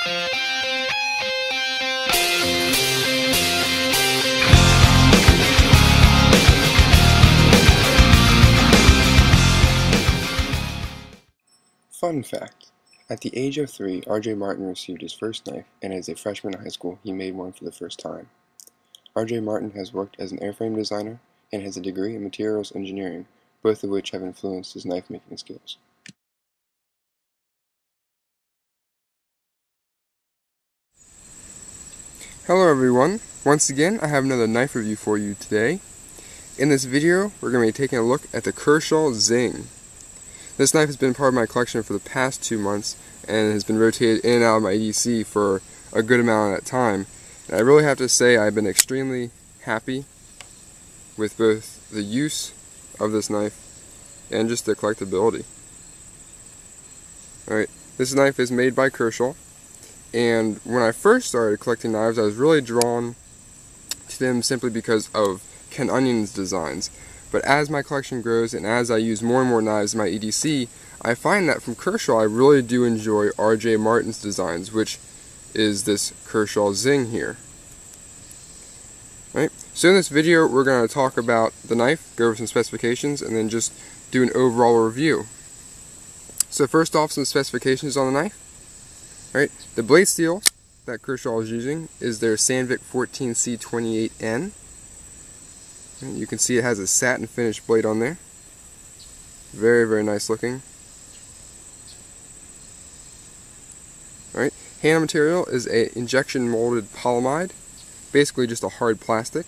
Fun fact: at the age of 3, R.J. Martin received his first knife, and as a freshman in high school, he made one for the first time. R.J. Martin has worked as an airframe designer and has a degree in materials engineering, both of which have influenced his knife-making skills. Hello everyone, once again I have another knife review for you today. In this video, we're going to be taking a look at the Kershaw Zing. This knife has been part of my collection for the past 2 months and has been rotated in and out of my EDC for a good amount of that time. And I really have to say I've been extremely happy with both the use of this knife and just the collectability. Alright, this knife is made by Kershaw, and when I first started collecting knives I was really drawn to them simply because of Ken Onion's designs. But as my collection grows and as I use more and more knives in my EDC, I find that from Kershaw I really do enjoy R.J. Martin's designs, which is this Kershaw Zing here. Right? So in this video we're going to talk about the knife, go over some specifications, and then just do an overall review. So first off, some specifications on the knife. Right? The blade steel that Kershaw is using is their Sandvik 14C28N. You can see it has a satin finish blade on there. Very, very nice looking. Alright, handle material is a injection molded polyamide, basically just a hard plastic.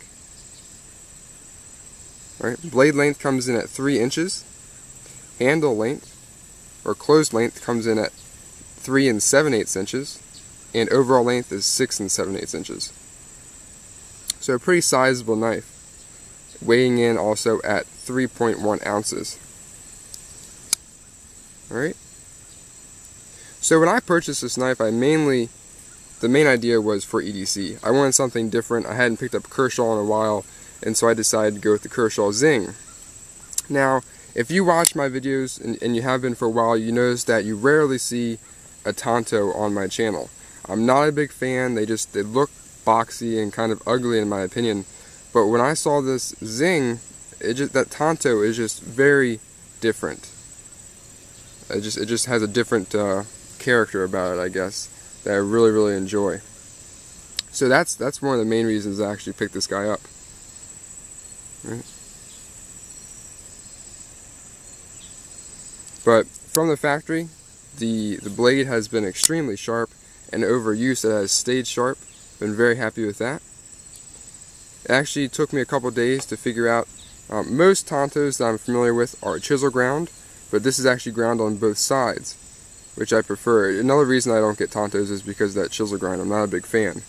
Alright, blade length comes in at 3 inches. Handle length, or closed length, comes in at 3 7/8 inches. And overall length is 6 7/8 inches. So a pretty sizable knife, weighing in also at 3.1 ounces. Alright. So when I purchased this knife, the main idea was for EDC. I wanted something different. I hadn't picked up Kershaw in a while, and so I decided to go with the Kershaw Zing. Now, if you watch my videos, and you have been for a while, you notice that you rarely see a Tanto on my channel. I'm not a big fan. They look boxy and kind of ugly in my opinion. But when I saw this Zing, that Tanto is just very different. It just has a different character about it, I guess, that I really, really enjoy. So that's one of the main reasons I actually picked this guy up. Right. But from the factory, the blade has been extremely sharp, and over use it has stayed sharp. Been very happy with that. It actually took me a couple days to figure out. Most Tantos that I'm familiar with are chisel ground, but this is actually ground on both sides, which I prefer. Another reason I don't get Tantos is because of that chisel grind. I'm not a big fan.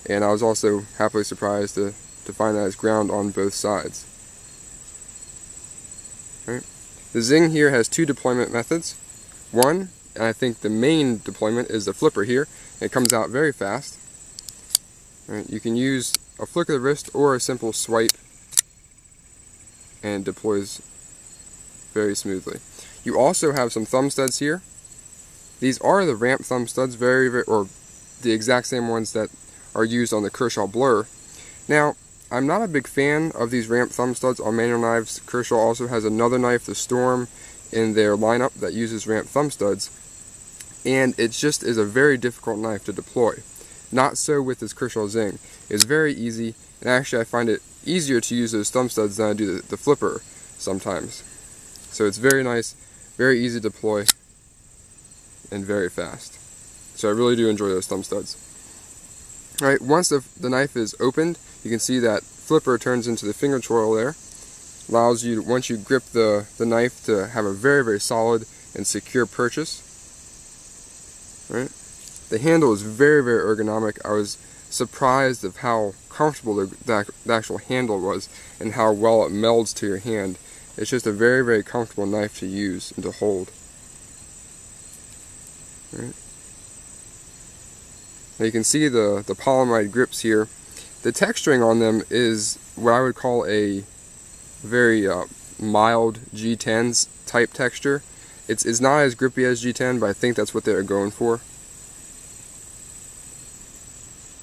And I was also happily surprised to find that it's ground on both sides. Right. The Zing here has 2 deployment methods. One, and I think the main deployment, is the flipper here. It comes out very fast. Right. You can use a flick of the wrist or a simple swipe, and deploys very smoothly. You also have some thumb studs here. These are the ramp thumb studs, or the exact same ones that are used on the Kershaw Blur. Now, I'm not a big fan of these ramp thumb studs on manual knives. Kershaw also has another knife, the Storm, in their lineup that uses ramp thumb studs, and it just is a very difficult knife to deploy. Not so with this Kershaw Zing. It's very easy, and actually I find it easier to use those thumb studs than I do the flipper sometimes. So it's very nice, very easy to deploy, and very fast. So I really do enjoy those thumb studs. Alright, once the knife is opened, you can see that flipper turns into the finger twirl there. Allows you, once you grip the knife, to have a very, very solid and secure purchase. Right? The handle is very, very ergonomic. I was surprised of how comfortable the actual handle was and how well it melds to your hand. It's just a very, very comfortable knife to use and to hold. Right. Now you can see the polyamide grips here. The texturing on them is what I would call a very mild G10s type texture. It's not as grippy as G10, but I think that's what they're going for.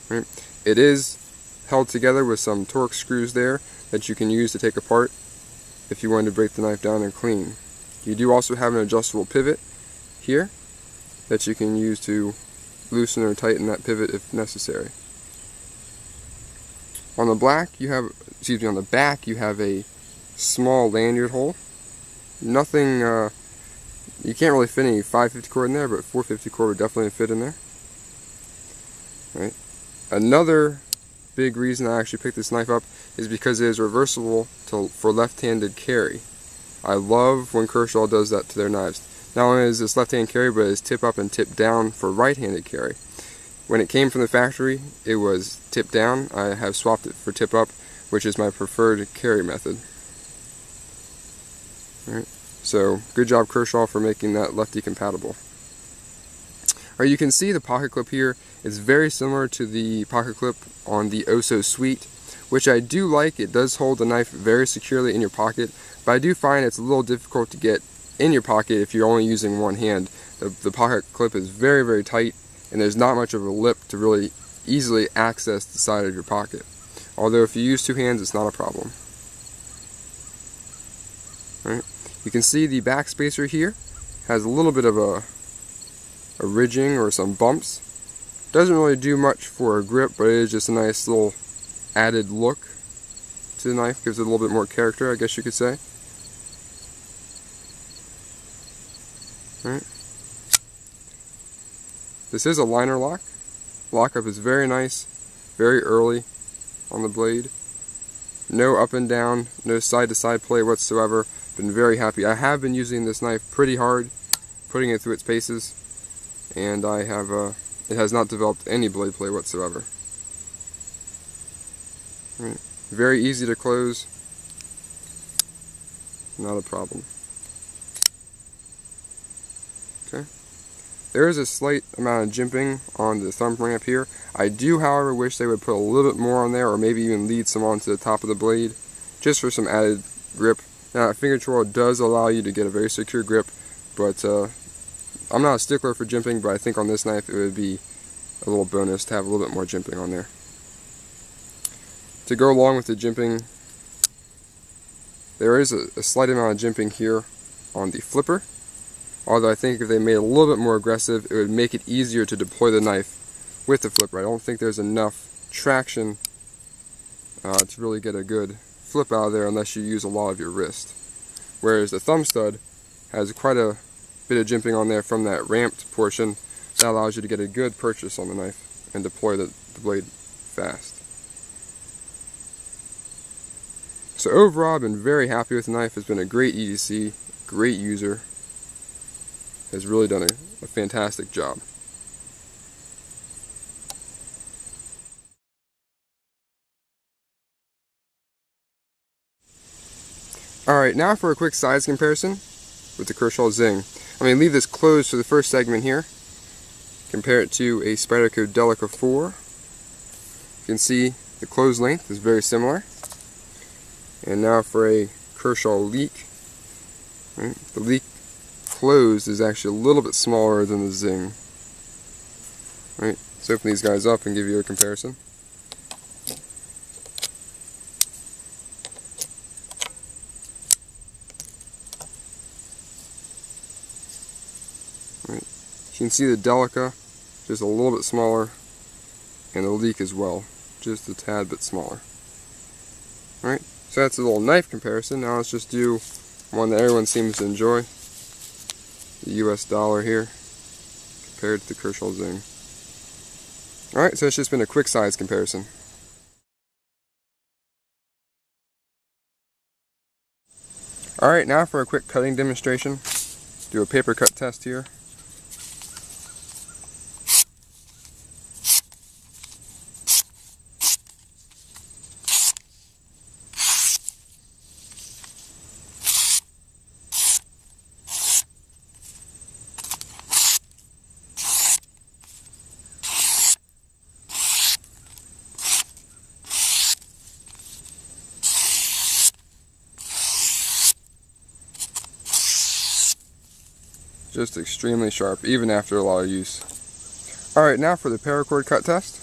Right? It is held together with some Torx screws there that you can use to take apart if you want to break the knife down and clean. You do also have an adjustable pivot here that you can use to loosen or tighten that pivot if necessary. On the back you have a small lanyard hole. Nothing, you can't really fit any 550 cord in there, but 450 cord would definitely fit in there. Right. Another big reason I actually picked this knife up is because it is reversible for left-handed carry. I love when Kershaw does that to their knives. Not only is this left-hand carry, but it's tip up and tip down for right-handed carry. When it came from the factory, it was tip down. I have swapped it for tip up, which is my preferred carry method. All right. So, good job Kershaw for making that lefty compatible. Alright, you can see the pocket clip here is very similar to the pocket clip on the Oh So Sweet, which I do like. It does hold the knife very securely in your pocket, but I do find it's a little difficult to get in your pocket if you're only using one hand. The pocket clip is very, very tight, and there's not much of a lip to really easily access the side of your pocket. Although if you use two hands, it's not a problem. All right. You can see the back spacer here has a little bit of a ridging or some bumps. Doesn't really do much for a grip, but it is just a nice little added look to the knife. Gives it a little bit more character, I guess you could say. All right. This is a liner lock. Lockup is very nice, very early on the blade. No up and down, no side to side play whatsoever. Been very happy. I have been using this knife pretty hard, putting it through its paces, and I have it has not developed any blade play whatsoever. Right. Very easy to close, not a problem. Okay. There is a slight amount of jimping on the thumb ramp here. I do, however, wish they would put a little bit more on there, or maybe even lead some onto the top of the blade, just for some added grip. Now, a finger twirl does allow you to get a very secure grip, but I'm not a stickler for jimping, but I think on this knife it would be a little bonus to have a little bit more jimping on there. To go along with the jimping, there is a slight amount of jimping here on the flipper, although I think if they made it a little bit more aggressive, it would make it easier to deploy the knife with the flipper. I don't think there's enough traction to really get a good flip out of there unless you use a lot of your wrist. Whereas the thumb stud has quite a bit of jimping on there from that ramped portion that allows you to get a good purchase on the knife and deploy the blade fast. So overall, I've been very happy with the knife. It's been a great EDC, great user. Has really done a fantastic job. Alright, now for a quick size comparison with the Kershaw Zing. I'm going to leave this closed for the first segment here. Compare it to a Spyderco Delica 4. You can see the closed length is very similar. And now for a Kershaw Leek. Right, the Leek closed is actually a little bit smaller than the Zing. Right, let's open these guys up and give you a comparison. Right, you can see the Delica just a little bit smaller, and the Leek as well, just a tad bit smaller. Alright, so that's a little knife comparison. Now let's just do one that everyone seems to enjoy. The US dollar here compared to the Kershaw Zing. Alright, so it's just been a quick size comparison. Alright, now for a quick cutting demonstration. Do a paper cut test here. Just extremely sharp, even after a lot of use. Alright, now for the paracord cut test.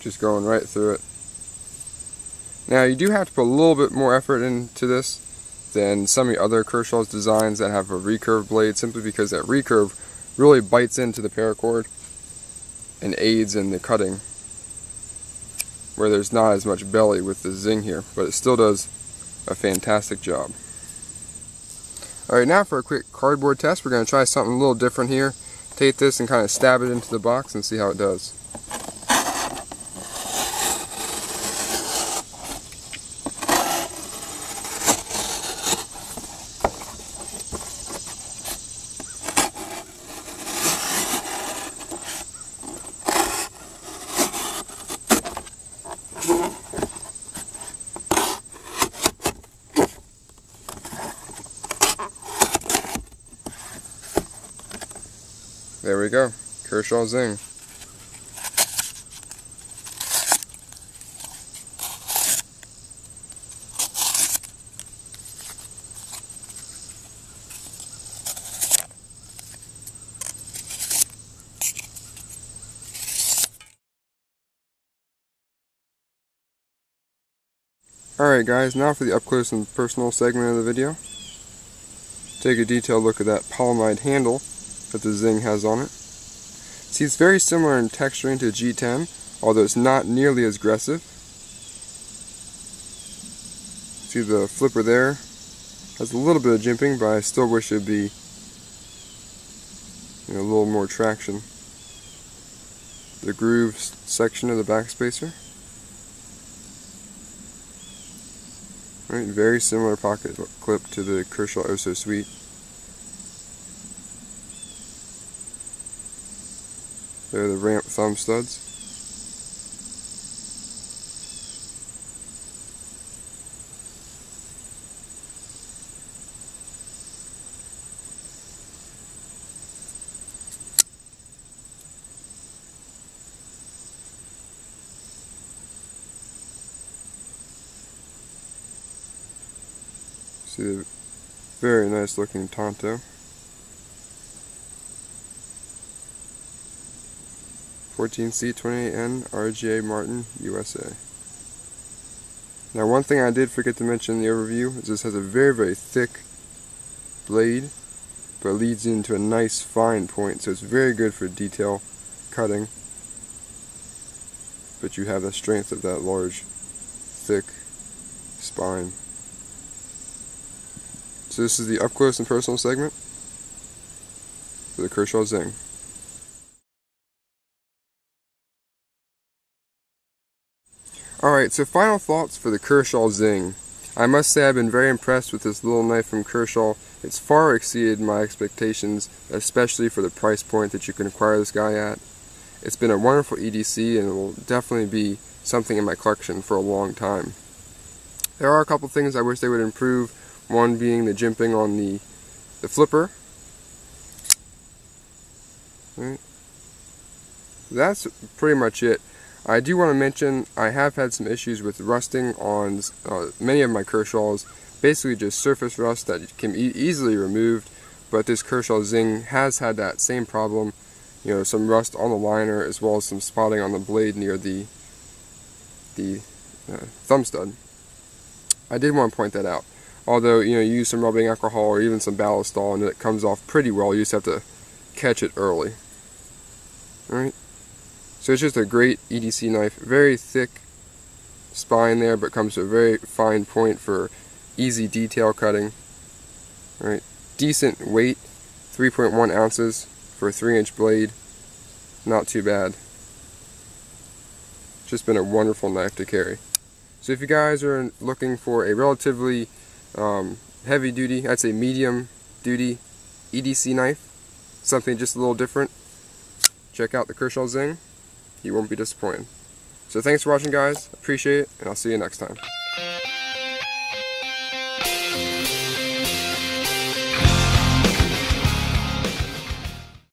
Just going right through it. Now you do have to put a little bit more effort into this than some of the other Kershaw's designs that have a recurve blade, simply because that recurve really bites into the paracord and aids in the cutting, where there's not as much belly with the Zing here, but it still does a fantastic job. Alright, now for a quick cardboard test, we're going to try something a little different here. Take this and kind of stab it into the box and see how it does. There we go, Kershaw Zing. Alright guys, now for the up close and personal segment of the video. Take a detailed look at that polyamide handle that the Zing has on it. See, it's very similar in texturing to G10, although it's not nearly as aggressive. See the flipper there has a little bit of jimping, but I still wish it'd be a little more traction. The groove section of the backspacer. Right, very similar pocket clip to the Kershaw Oh So Sweet. They're the ramp thumb studs. See the very nice looking Tonto. 14C28N RGA Martin USA. Now one thing I did forget to mention in the overview is this has a very thick blade, but it leads into a nice fine point, so it's very good for detail cutting, but you have the strength of that large thick spine. So this is the up close and personal segment for the Kershaw Zing. Alright, so final thoughts for the Kershaw Zing. I must say I've been very impressed with this little knife from Kershaw. It's far exceeded my expectations, especially for the price point that you can acquire this guy at. It's been a wonderful EDC, and it will definitely be something in my collection for a long time. There are a couple things I wish they would improve, one being the jimping on the flipper. Right. That's pretty much it. I do want to mention I have had some issues with rusting on many of my Kershaws, basically just surface rust that can be easily removed, but this Kershaw Zing has had that same problem, some rust on the liner as well as some spotting on the blade near the thumb stud. I did want to point that out. Although, you use some rubbing alcohol or even some ballistol and it comes off pretty well, you just have to catch it early. Alright? So it's just a great EDC knife, very thick spine there, but comes to a very fine point for easy detail cutting. Right, decent weight, 3.1 ounces for a 3-inch blade, not too bad. Just been a wonderful knife to carry. So if you guys are looking for a relatively heavy duty, I'd say medium duty EDC knife, something just a little different, check out the Kershaw Zing. You won't be disappointed. So thanks for watching guys, appreciate it, and I'll see you next time.